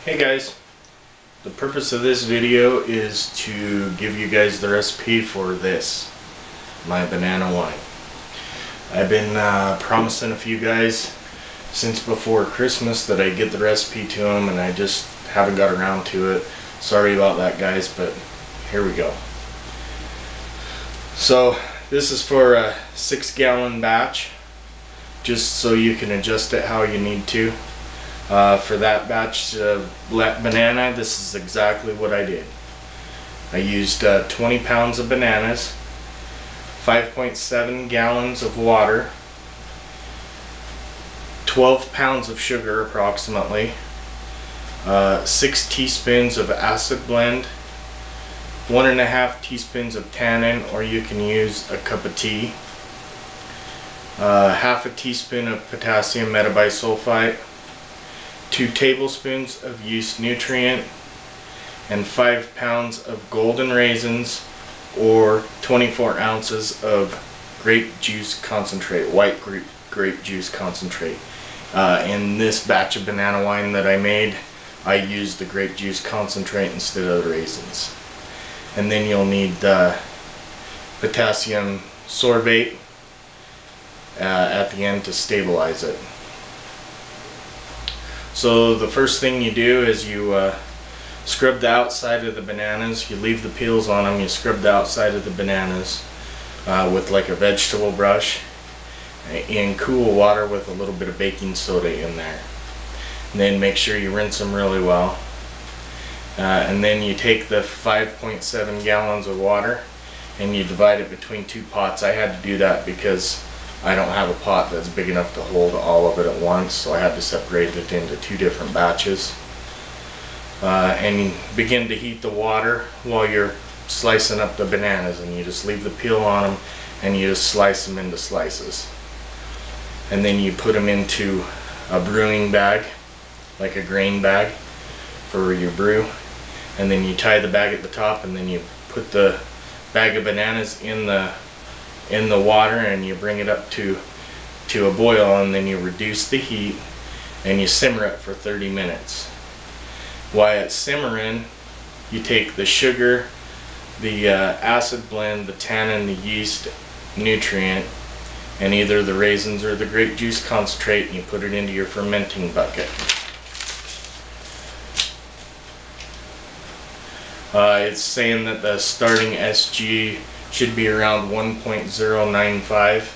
Hey guys, the purpose of this video is to give you guys the recipe for this, my banana wine. I've been promising a few guys since before Christmas that I'd get the recipe to them, and I just haven't got around to it. Sorry about that, guys, but here we go. So this is for a 6-gallon batch, just so you can adjust it how you need to. For that batch of banana, this is exactly what I did. I used 20 pounds of bananas, 5.7 gallons of water, 12 pounds of sugar approximately, 6 teaspoons of acid blend, 1.5 teaspoons of tannin, or you can use a cup of tea, half a teaspoon of potassium metabisulfite, 2 tablespoons of yeast nutrient, and 5 pounds of golden raisins, or 24 ounces of grape juice concentrate, white grape juice concentrate. In this batch of banana wine that I made, I used the grape juice concentrate instead of the raisins. And then you'll need potassium sorbate at the end to stabilize it. So the first thing you do is you scrub the outside of the bananas. You leave the peels on them. You scrub the outside of the bananas with like a vegetable brush in cool water with a little bit of baking soda in there. And then make sure you rinse them really well. And then you take the 5.7 gallons of water and you divide it between 2 pots. I had to do that because I don't have a pot that's big enough to hold all of it at once, so I had to separate it into 2 different batches. And begin to heat the water while you're slicing up the bananas, and you just leave the peel on them and you just slice them into slices. And then you put them into a brewing bag, like a grain bag for your brew, and then you tie the bag at the top, and then you put the bag of bananas in the water, and you bring it up to a boil, and then you reduce the heat and you simmer it for 30 minutes. While it's simmering, you take the sugar, the acid blend, the tannin, the yeast nutrient, and either the raisins or the grape juice concentrate, and you put it into your fermenting bucket. It's saying that the starting SG should be around 1.095.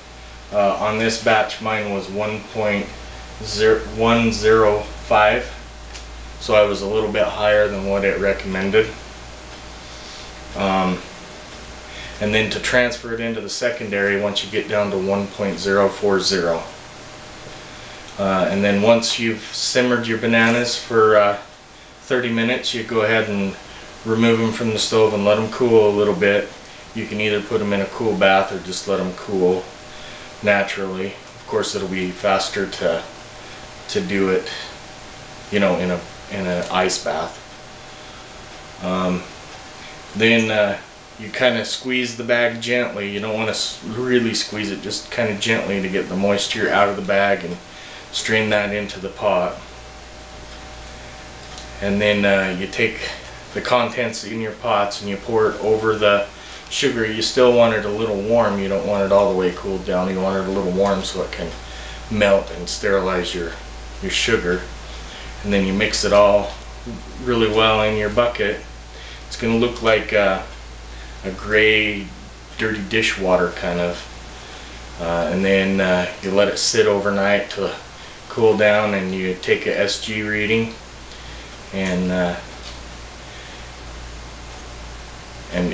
On this batch, mine was 1.105, so I was a little bit higher than what it recommended. And then to transfer it into the secondary, once you get down to 1.040. And then once you've simmered your bananas for 30 minutes, you go ahead and remove them from the stove and let them cool a little bit. You can either put them in a cool bath or just let them cool naturally. Of course, it'll be faster to do it, you know, in an ice bath. Then you kind of squeeze the bag gently. You don't want to really squeeze it, just kind of gently to get the moisture out of the bag, and strain that into the pot. And then you take the contents in your pots and you pour it over the sugar. You still want it a little warm. You don't want it all the way cooled down. You want it a little warm so it can melt and sterilize your sugar. And then you mix it all really well in your bucket. It's going to look like a gray, dirty dishwater kind of. And then you let it sit overnight to cool down, and you take a SG reading, and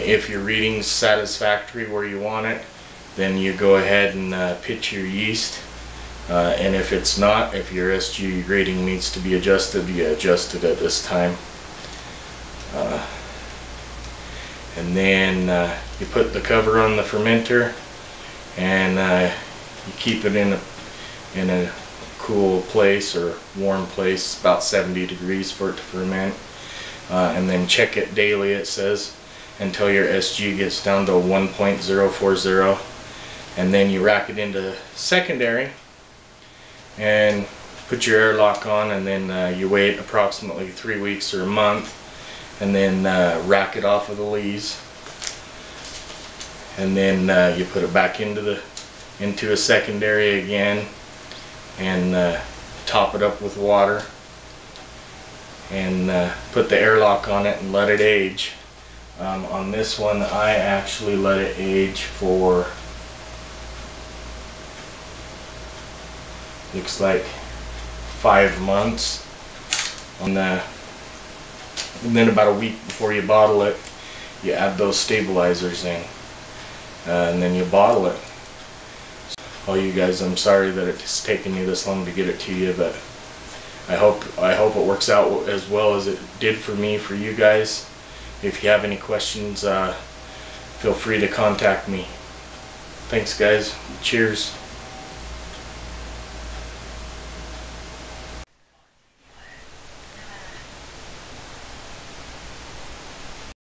if your reading's satisfactory where you want it, then you go ahead and pitch your yeast. And if it's not, if your SG rating needs to be adjusted, you adjust it at this time. And then you put the cover on the fermenter, and you keep it in a cool place or warm place, about 70 degrees for it to ferment. And then check it daily, it says, until your SG gets down to 1.040, and then you rack it into secondary, and put your airlock on, and then you wait approximately 3 weeks or a month, and then rack it off of the lees, and then you put it back into a secondary again, and top it up with water, and put the airlock on it and let it age. On this one, I actually let it age for, looks like 5 months. And then about a week before you bottle it, you add those stabilizers in, and then you bottle it. Oh, you guys, I'm sorry that it's taken you this long to get it to you, but I hope it works out as well as it did for me, for you guys. If you have any questions, feel free to contact me. Thanks, guys. Cheers.